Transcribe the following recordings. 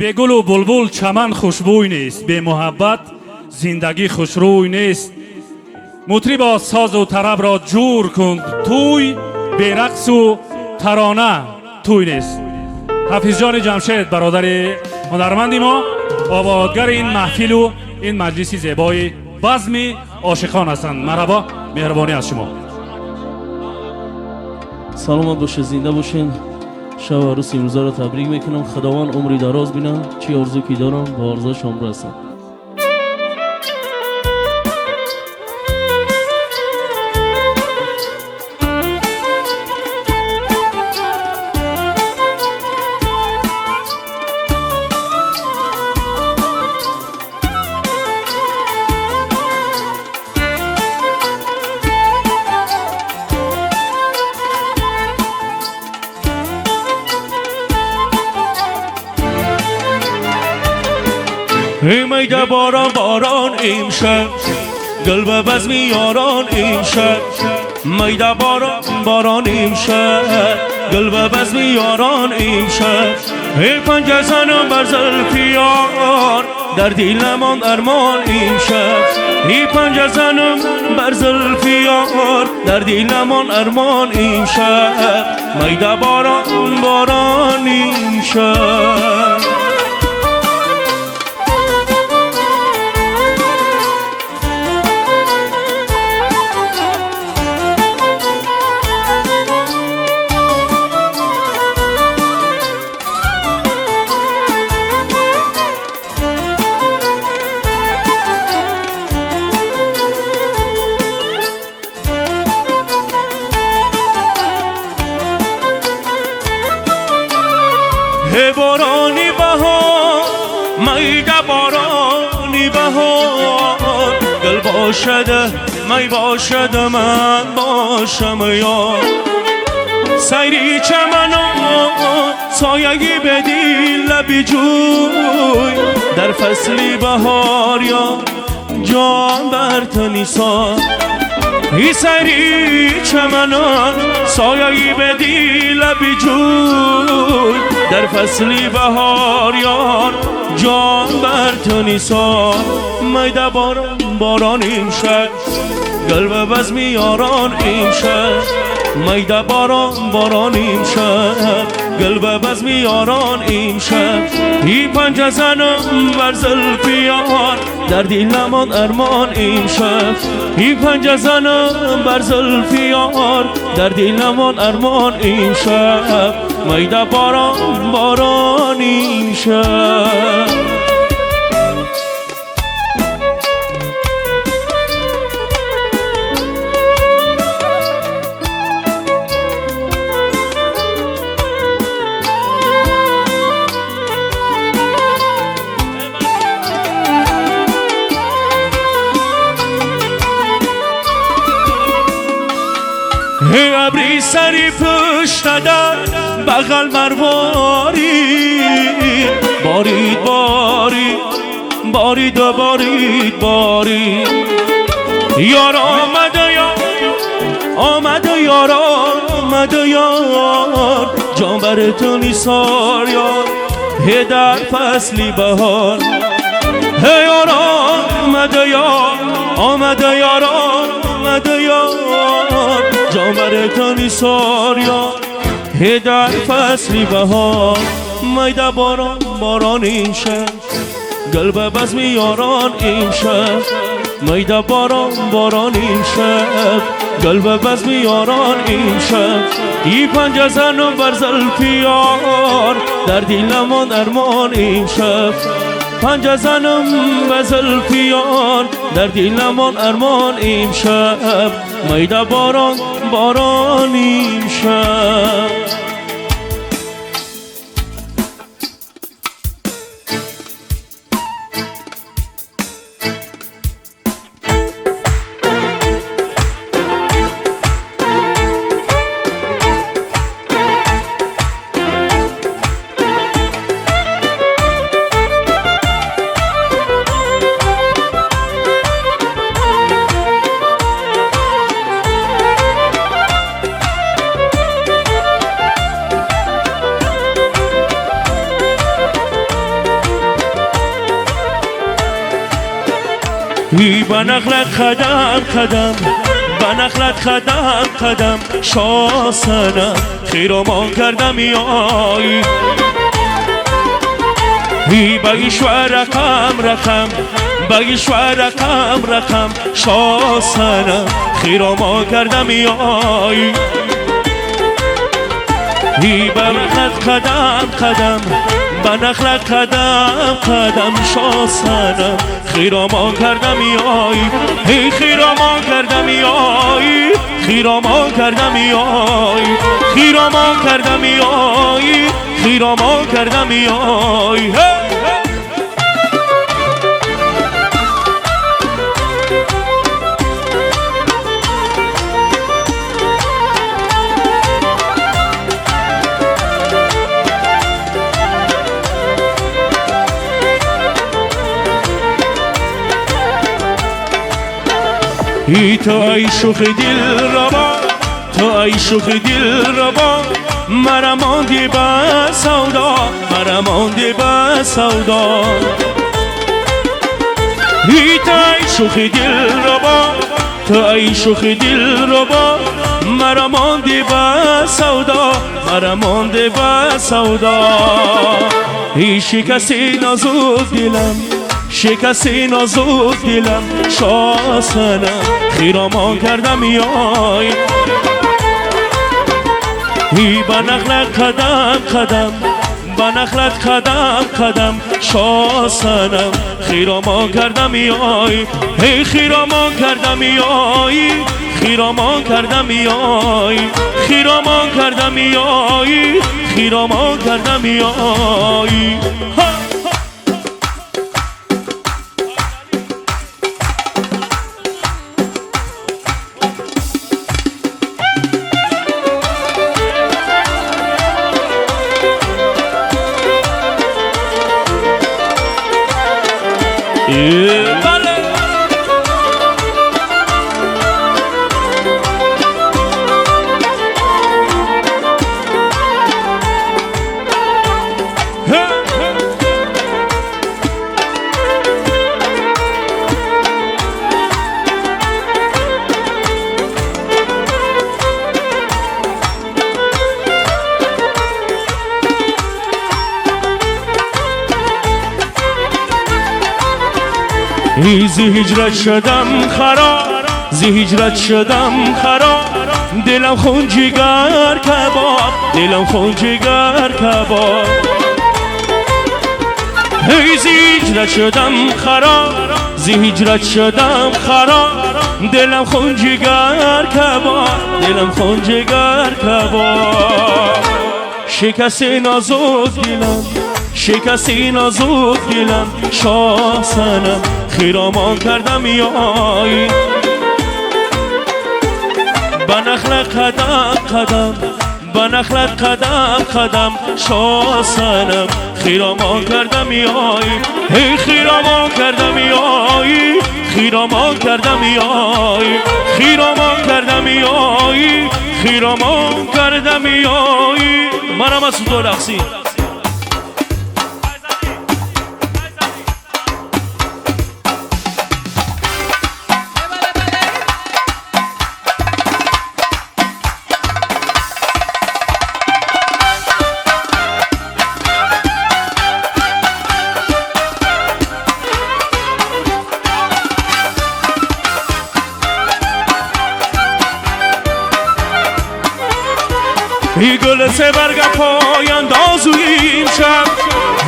بگل و بلبل چمن خوشبوی نیست، به محبت زندگی خوشروی نیست. مطربا ساز و طرب را جور کن، توی به رقص و ترانه توی نیست. حافظ جان جمشید برادر هنرمندی ما، آبادگر این محفل و این مجلس زیبای بزم عاشقان هستند. مرحبا، مهربانی از شما. سلامت باشه، زنده باشین. شب عروس امروز را تبریک میکنم. خداوند عمری دراز بینم. چی آرزو کی دارم با آرزو شما برسم. میده باران باران امشب، گل به بزم یاران امشب. میده باران باران امشب، گل به بزم یاران امشب. ای پنجه زنم بر زلف یار، در دلمان ارمان امشب. ای پنجه زنم بر زلف یار، در دلمان ارمان امشب. میده باران باران امشب. بارانی بهار، میده بارانی بهار. گل باشد می باشد من باشم یار. سیری چمنان سایگی بدی لبی جوی، در فصلی بهار یا جان بر تنی سار. ای سری چمنان سایه‌ای بدی لبی جوی، در فصلی بهار یار جان بر تو نیسان. میده باران باران امشب، گل به بزم یاران امشب. میده باران باران امشب، گل به بزم یاران امشب. ای پنجه زنم بر زلف یار، در دلمان ارمان امشب. ای پنجه زنم بر زلف یار، در دلمان ارمان امشب. میده باران باران امشب. ابری سری پشت در بغل مرواری، بارید بارید بارید و بارید بارید. یار آمده یار آمده یار آمده یار، جان بر تو نیسار یار. هی در فصلی بهار، هی یار آمده یار آمده یار آمده یار، جان بر تو نیسار یار. هی در فصلی بهار، میده باران باران امشب، گل به بزم یاران امشب. میده باران باران امشب، گل به بزم یاران امشب. ای پنجه زنم بر زلف یار، در دلمان ارمان امشب. پنجه زنم به زلف یار، در دلمان ارمان امشب. میده باران باران امشب. ای بنخلت قدم قدم بنخلت قدم قدم شاسنم خیرامان کردم یای ای بگیش و رقم رقم بگیش و رقم رقم شاسنم خیرامان کردم یای ای بنخلت قدم قدم بنخلت قدم قدم شاسنم خیرامان کردم یای ای خیرامان کردم یای خیرامان کردم یای خیرامان کردم یای خیرامان کردم یای ای تو ای شوخ دل ربا تو ای شوخ دل ربا مرا ماندی با سودا مرا ماندی با سودا ای تو ای شوخ دل ربا تو ای شوخ دل ربا مرا ماندی با سودا مرا ماندی با سودا ای شکستی نازک دلم شکستی نازک دلم شاسنم خیرامان کردم یای ای بنخلت قدم قدم بنخلت قدم قدم شاسنم خیرامان کردم یای ای خیرامان کردم یای خیرامان کردم یای خیرامان کردم یای خیرامان کردم یای ای زی هجرت شدم خراب زی هجرت شدم خراب دلم خون جگر کباب دلم خون جگر کباب ای زی هجرت شدم خراب زی هجرت شدم خراب دلم خون جگر کباب دلم خون جگر کباب شکستی نازک دلم شکستی نازک دلم شاسنم خیرامان کردم یای بنخلت قدم قدم بنخلت قدم قدم شاسنم خیرامان کردم یای ای خیرامان کردم یای خیرامان کردم یای خیرامان کردم یای خیرامان کردم یای منم از تو رقصی ای گل سه برگ پای انداز این شب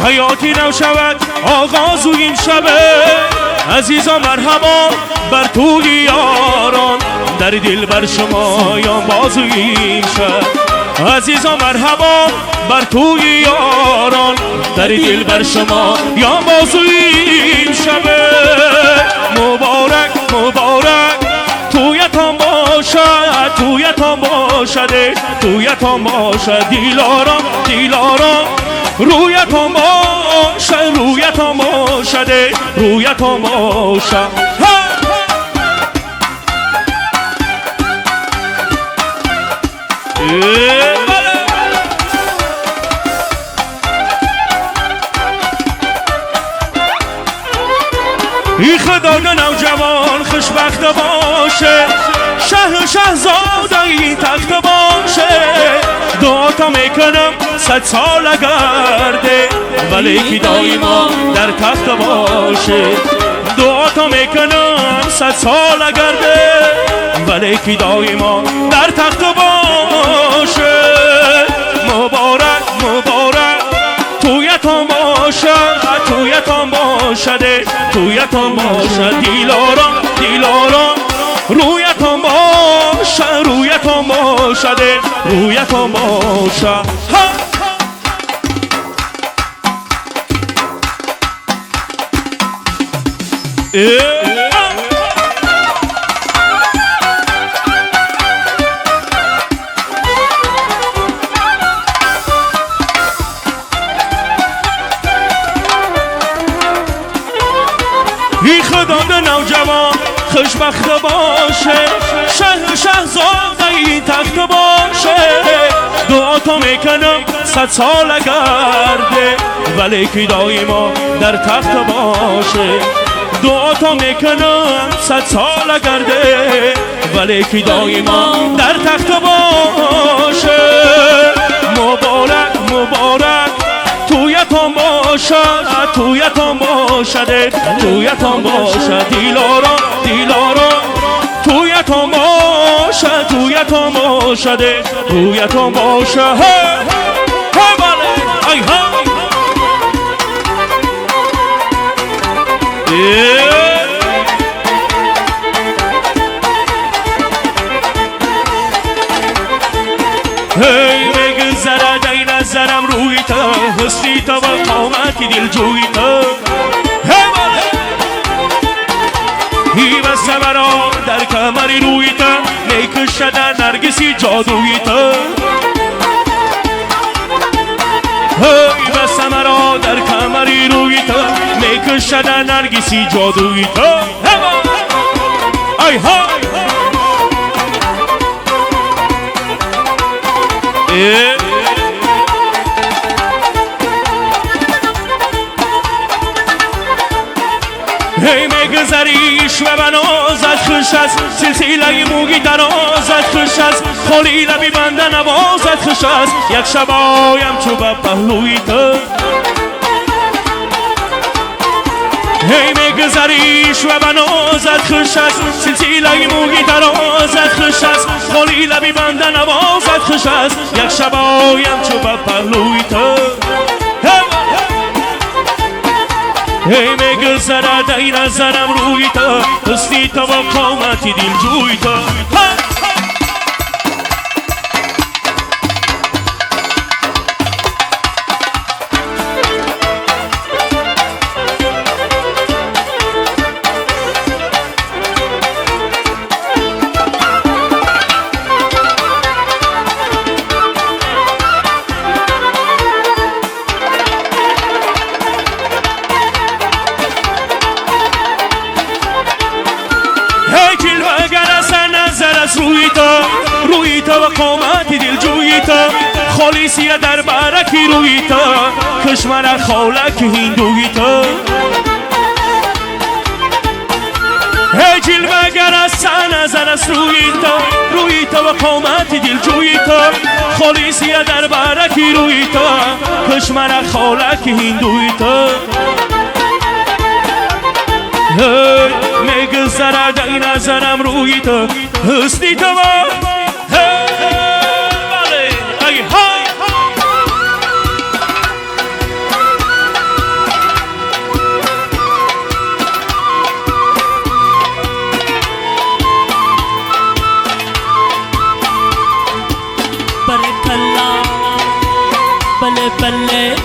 حیاتی نو شود آغاز این شبه عزیزا مرحبا بر توی یاران در دل بر شما یا باز این شب عزیزا مرحبا بر توی یاران در دل بر شما یا باز این شبه مبارک مبارک تویتان باشد تویتان باشد تویتان باشد دیلارم دیلارم رویتان باشد رویتان باشد رویتان باشد ای خدا نوجوان خوشبخت باشه، شهزاده این تخت باشه. دعا تا میکنم 100 سال گرده، ولی که دایما در تخت باشه. دعا تا میکنم 100 سال گرده، ولی که دایما در تخت باشه. مبارک مبارک تویتان باشد، تویتان باشد، تویتان باشد. دیلاران رویتان باشد، رویتان باشد، رویتان باشد. ای خدا نوجوان خوشبخت باشه، شهزاده این تخت باشه. دعا تا میکنم 100 سال گرده، ولی که دایما در تخت باشه. دعا تا میکنم 100 سال گرده، ولی که دایما در تخت باشه. مبارک مبارک تویتان باشد، تویتان باشد، تویتان باشد. دیلاران تویتان باشد، تویتان باشد، تویتان باشد. بله ای هی میگذرد ای نظرم روی تو، حسنی تو و قامتی دل جوی تو. ای بس مرا در کمری روی تو، میکشد نرگسی جادوی تو. ای بس مرا در کمری روی تو، میکشد نرگسی جادوی تو. ای های هی میگذریش و بنازت خوش است، سلسله موگی درازت خوش است، خالی لبی بنده نوازت خوش است. یک شب آیم چو به پهلوی تو. هی میگذریش و بنازت خوش است، سلسله موگی درازت خوش است، خالی لبی بنده نوازت خوش است. یک شب آیم چو به پهلوی تو. هی میگذرد ای نظرم روی تو، حسنی تو و قامتی دل جوی تو. روی تو و قامتی دل جوی تو، خالیسیه در برکی روی تو، کشمر خالک هندوی تو. هی جلوه گر است نظر است روی تو و قامتی دل جوی تو، خالیسیه در برکی روی تو، کشمر خالک هندوی تو. میگذرد ای نظرم روی تو، حسنی تو Barkalla, bale bale.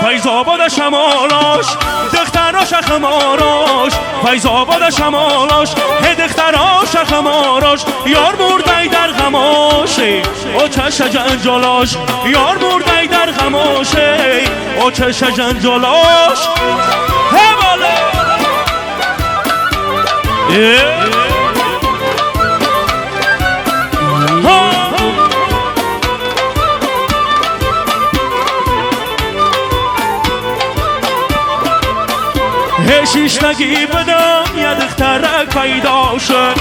فیض آباد شمالاش دختراش خماراش فیض آباد شمالاش دختراش خماراش یار مردی در غماشه او چش جنجالاش یار مردی در غماشه او چش جنجالاش هواله شیشتگی بدم یه دخترک پیدا شد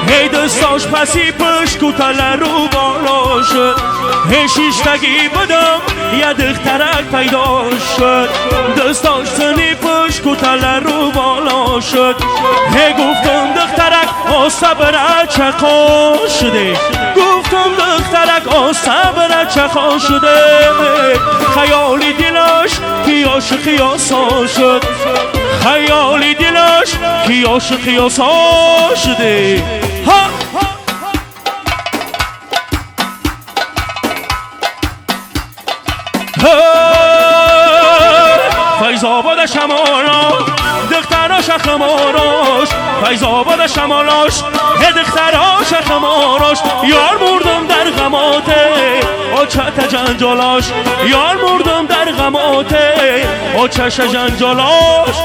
هی دستاش پسی پشت کوتله رو بالا شد هی شیشتگی بدم یه دخترک پیدا شد دستاش سنی پشت کوتله رو بالا شد هی گفتم دخترک آسبره چخا شده گفتم دخترک آسبره چخا شده خیالی دلش کیاش خیاسا شد خیالی دلش کیاش خیاسا شده فیض آباد شمالاش دختراش خماراش فیض آباد شمالاش دختراش خماراش یار مردم در غماته او چت جنجالاش یار مردم در غماته او چش جنجالاش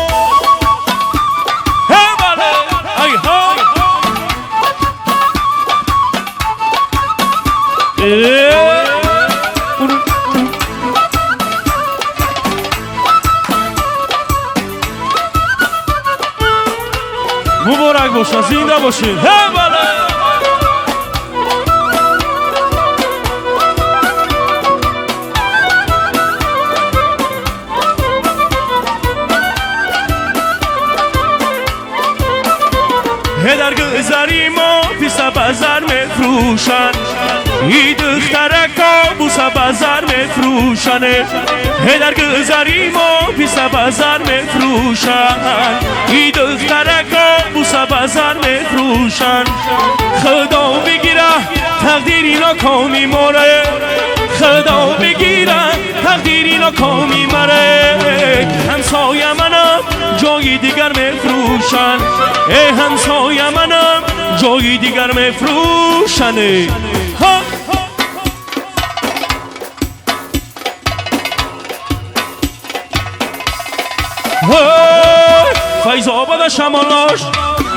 مبارک باشه زنده باشه در گذری ما پیس بازار میفروشن ای دخترکا بوس بازار میفروشن در گذری ما پیس بازار میفروشن ای دخترکا بوس بازار میفروشن خدا بگیره تقدیری ناکامی ماره خدا بگیره تقدیری ناکامی ماره همسایه منم جای دیگر میفروشن همسایه منم جای دیگر میفروشن فیض آباد شمالاش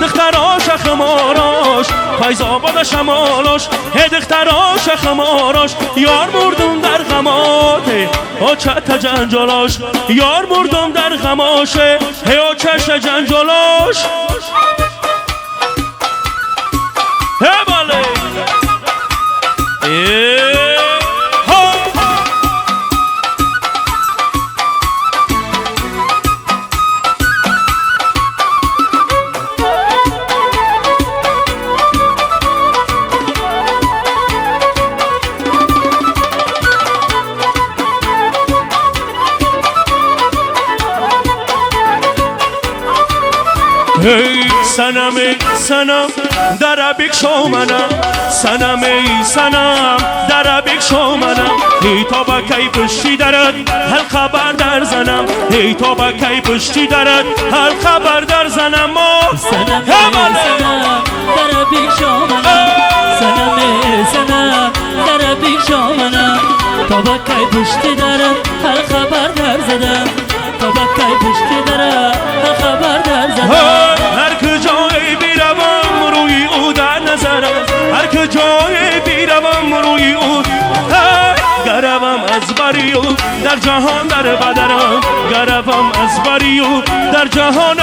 دختراش خماراش فیض آباد شمالاش دختراش خماراش یار مردم در غماته او چت جنجالاش یار مردم در غماشه او چش جنجالاش باله سنم سنم در بکشو منم سنم سنم در بکشو منم ای تا با کی پشتی درد هر خبر در زنم ای تا با کی پشتی درد هر خبر در زنم سنم سنم در بکشو منم سنم سنم در بکشو منم تا با کی پشتی درد هر خبر در زنم تا با کی پشتی درد هر خبر در زنم هر کجای بیروم روی او در نظرم هر کجای بیروم روی او گرفم از بریو در جهان در بدرم گرفم از بریو در جهان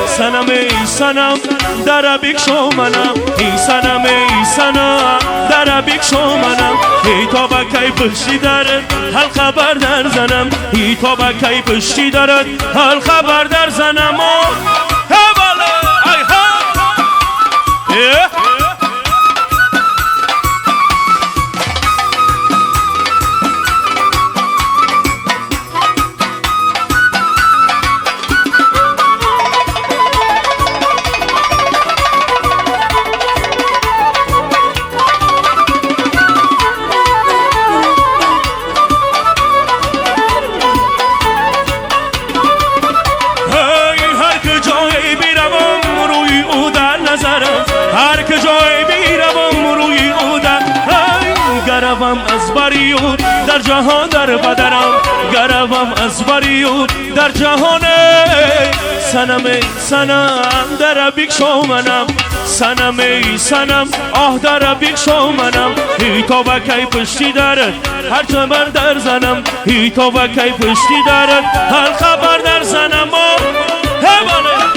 سنم ای سنم در بکشو منم ای سنم ای سنم در بکشو منم ای تا با کی پشتی دارد هر خبر در زنم ای تا با کی پشتی دارد هر خبر در زنم گروم از بریود در جهان در بدنم گروم از بریود در جهان سنم سنم در بیکشو منم سنم سنم آه در بیکشو منم هی تا بکی پشتی دارد هر خبر در زنم هی تا بکی پشتی دارد هر خبر در زنم هبانه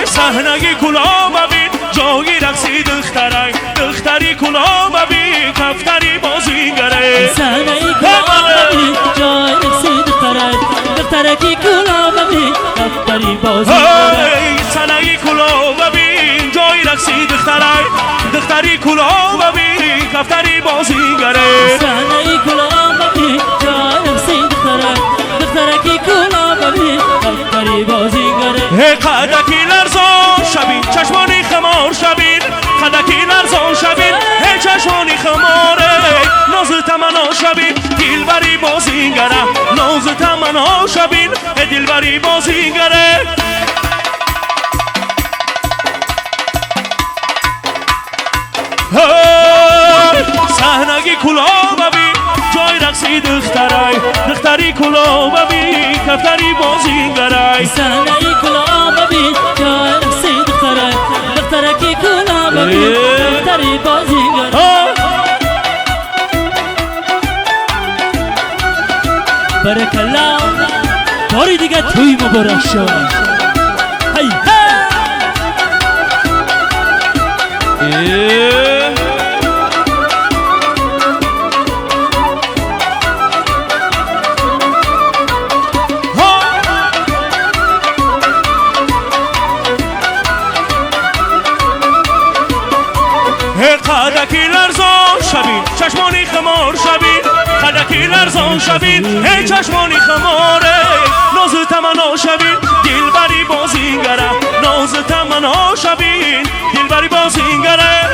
صحنگی کلا ببین جایی رقصی دخترای دختری کلا ببین کفتری بازیگره صحنگی کلا ببین جایی رقصی دخترای دخترکی کلا ببین کفتری بازیگره صحنگی کلا ببین جایی رقصی دخترای دختری کلا ببین کفتری بازیگره صحنگی کلا ببین جایی رقصی دخترای دخترکی کلا ببین کفتری بازیگره قدکی لرزان شبین چشمانی خمار شبین قدکی لرزان شبین هی چشمانی خماره ناز تمنا شبین دلبری بازیگره ناز تمنا شبین دلبری بازیگره صحنگی کلا ببین جای رقصی دخترای دختری کلا ببین کفتری بازیگره صحنگی کلا ببین جای رقصی دخترای دخترکی کلا ببین کفتری بازیگره برک الله باری دیگه توی مبارک شد هی قدکی لرزان شبین چشمانی خمار شبین قدکی لرزان شبین هی چشمانی خماره ناز تمنا شبین دلبری بازیگره ناز تمنا شبین دلبری بازیگره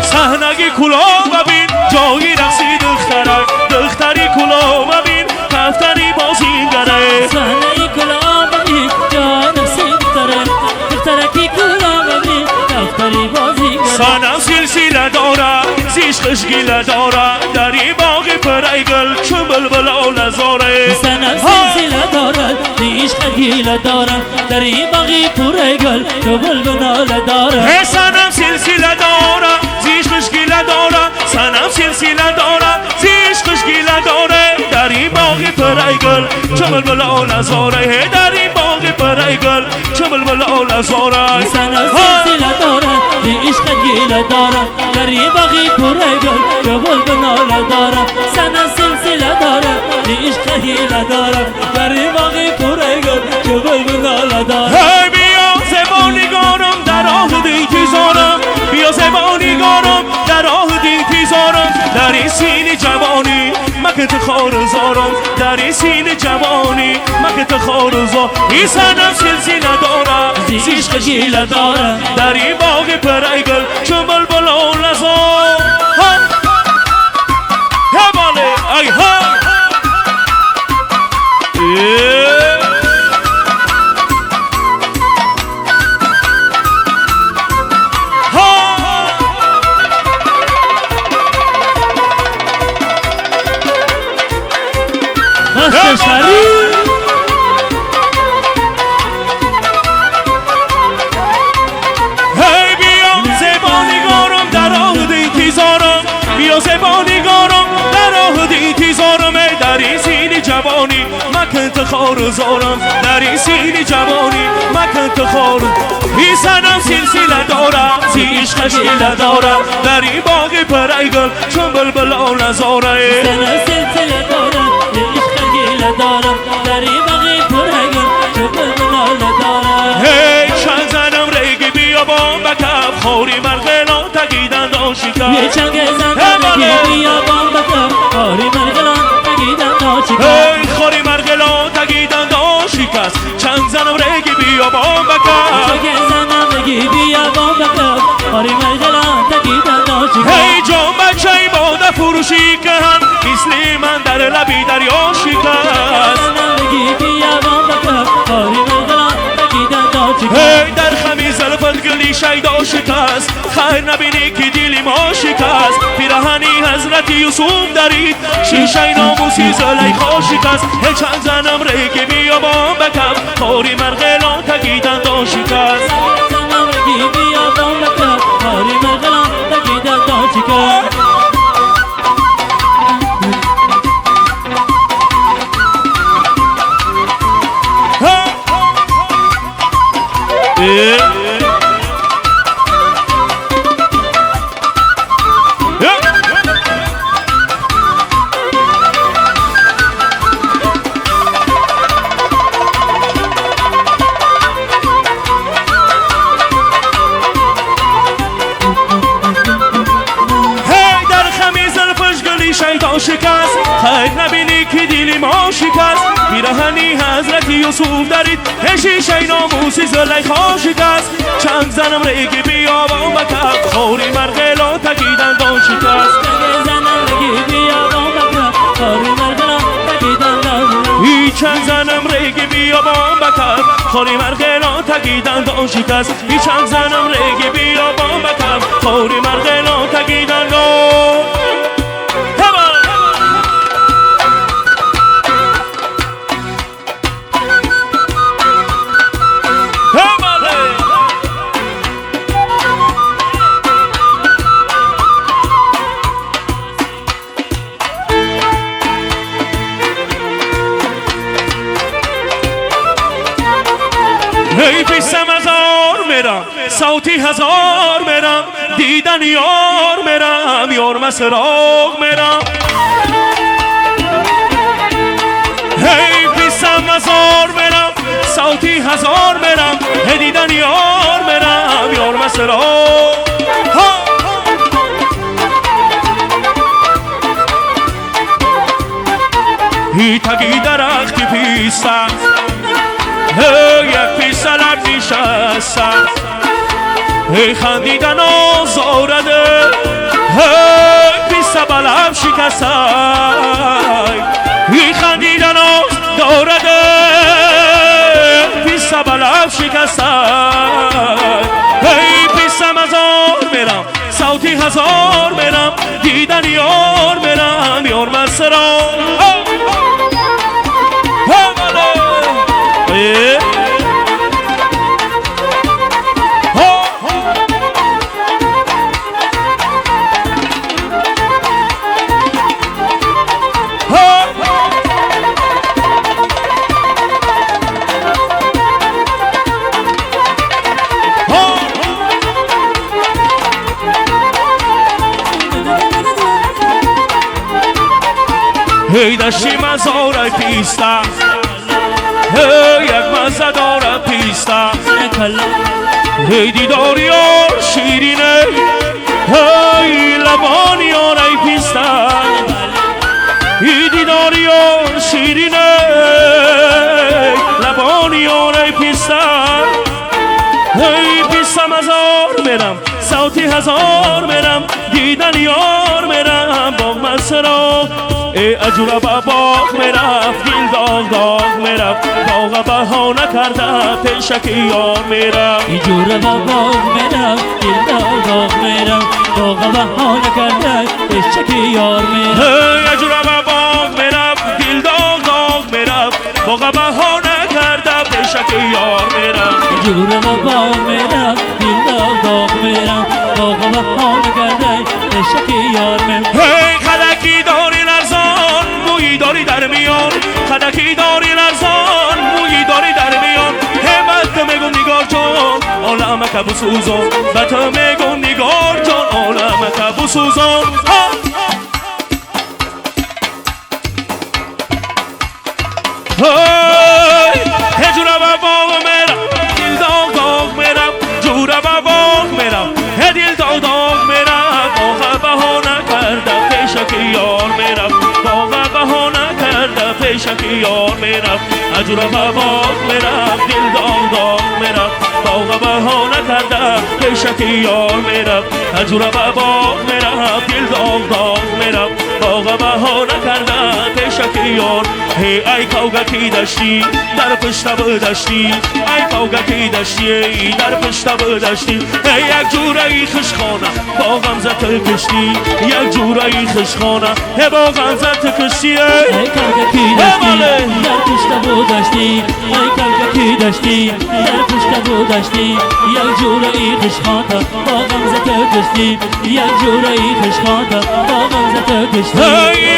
صحنگی کلا ببین جایی رقصی دخترای دختری کلا ببین کفتری بازیگره صحنگی کلا ببین جای رقصی دخترای دخترکی کلا ببین کفتری بازیگره سنم سلسله داره زیشقش گیله داره در این باغ پریگل چو بلبل آل زاره سنم سلسله داره زیشقش گیله داره در این باغ پریگل چو بلبل آل داره سنم سلسله داره زیشقش گیله داره سنم سلسله داره زیشقش گیله داره در این باغ پریگل چو بلبل آل زاره در این باغ پریگل چو بلبل آل زاره سنم سلسله داره عشق گیله دارم در این باغی پریگل چو بلبل آل دارم سنم سلسله دارم عشق گیله دارم در این باغی پریگل چو بلبل آل دارم هی بیا زبانیگارم در آه انتظارم بیا زبانیگارم در آه انتظارم در این سین جوانی مکت خارزارم در این سین جوانی مکت خارزار این سنم سلسله دارم عشق گیله دارم در این باغ پریگل چون بلبل آل زار هباله ای ها هی بیا زبانیگارم در آه انتظارم بیا زبانیگارم در آه انتظارم در این سین جوانی مکت خارزارم در این سین جوانی مکت خار این سنم سلسله دارم زی عشق شیله دارم در این باغ پریگل چون بلبل آل زاره سنم سلسله دارم عشق گیله دارم در این باغی پریگل چو بلبل آل دارم هی چند زنم ریگی بیا با بکف خوری مرغ ناتگی یه چنگ زندگی بیابان بکن خاری مرگلان تگیدن دا شکست ای خاری مرگلان تگیدن دا شکست چنگ زنم رگی بیابان بکن چنگ زندگی بیابان بکن خاری مرگلان تگیدن دا شکست ای جان بچه ای باده فروشی که هم مثل من در لبی دریا شکست زندگی بیابان بکن خاری مرگلان تگیدن دا شکست ای در خمیز الفت گلی شیدا شکست خیر نبینی که دیلی ما شکست پیراهنی حضرت یوسف درید شیشه ناموسی زلیخا شکست ای چند زنم ریگی بیابان بکم خاری مرغلان تگیدن دا شکست زنم رگی بیابان بکن خاری مرگلان تگیدن دا شکست شیطان شکست خیر نبینی که دیلی ما شکست پیراهنی حضرت یوسف درید هشیشه ناموسی زلیخا شکست چند زنم ریگی بیابان بکن خوری مرغلان تگیدن دا شکست زنم رگی بیابان بکن خاری مرگلان تگیدن دا شکست ای چند زنم ریگی بیابان بکن خوری مرغلان تگیدن دا شکست ای چند زنم ریگی بیابان بکن خوری مرغلان تگیدن دا ای پیشم هزار میرم صوتی هزار میرم دیدن یار میرم یار مسراغ میرم ای پیشم هزار میرم صوتی هزار میرم دیدن یار میرم یار مسراغ ای تگی درختی پیستم یک پیش لب نشستم ای خندیدن آزارده ای پیش بلب شکستم ای خندیدن آزارده پیش بلب شکستم ای پیشم هزار میرم صوتی هزار میرم دیدن یار میرم یار مسرا هی دشتی مزاره پیستم یک مزه داره پیستم هی دیداری یار شیرینه هی لبانی یاره پیستم هی دیداری یار شیرینه لبانی یاره پیستم هی پیستم هزار میرم صوتی هزار میرم دیدن یار میرم با مسرا ای اجورا با باغ میرفت گیل داغ داغ میرفت داغ بهانه کرده پیشک یار میرفت ایجور با باغ میرفت گیل داغ داغ میرفت داغ بهانه کرده پیشک یار میرفت ای اجورا با باغ میرفت گیل داغ داغ میرفت داغ بهانه کرده پیشک یار میرفت ایجور با باغ میرفت گیل داغ داغ میرفت داغ بهانه کرده پیشک یار میرفت ای خلکی داری لرزان مویی داری در میان خلکی داری لرزان مویی داری در میان همت تو میگم نگار جان عالمک بسوزان به تو میگم نگار جان عالمک بسوزان هی جورا با باغ میرم دل داغ داغ میرم جورا با باغ میرم هی دل داغ داغ میرم باغ اجورا باغ میرم دل داغ داغ میرم باغ بهانه کرده پیشت یار میرم اجورا باغ میرم دل داغ داغ میرم باغ بهانه کرده پیشت یار ای کوگکی داشتی در پشت بداشتی ای کوگکی داشتی در پشت بداشتی یک جورایی خشخانه با غمزت کشتی یک جورایی خشخانه با غمزت کشتی ای کوگکی داشتی در پشت بداشتی ای کوگکی داشتی در پشت بداشتی یک جورایی خشخانه با غمزت کشتی یک جورایی خشخانه با غمزت کشتی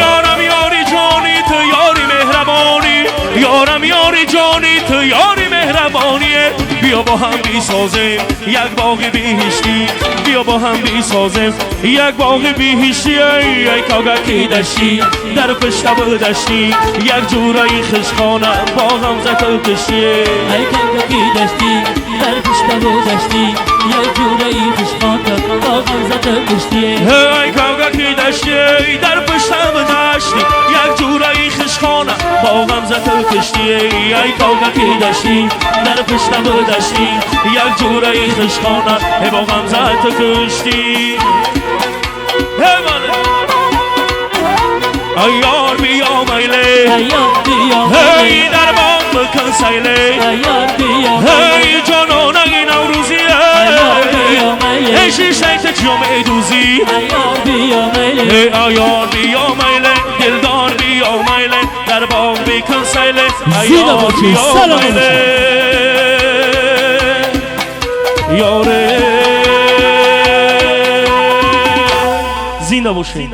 یارم یاری جانی تو یاری مهربانی یارم یاری جانی تو یاری مهربانیه بیا با هم بیسازیم یک باغ بیهشتی بیا با هم بیسازیم یک باغ بیهشتی ای کوگکی داشتی در پشت بداشتی یک جورایی خشخانه با غمزت کشتی ای کوگکی داشتی در پشت بداشتی یک جورایی خشخانه با غمزت کشتی ای کوگکی داشتی در پشت بداشتی یک جورایی خشخانه با غمزت کشتی ای کوگکی داشتی در پشت بداشتی یک جورایی خشخانه با غمزت کشتی ای یار بیا میله ای در باغ بکن سیله ای جانانه نوروزی ای شیشت جمعه دوزی ای یار بیا میله دلدار بیا میله در باغ بکن سیله ای یار بیا میله یاره زنده باشین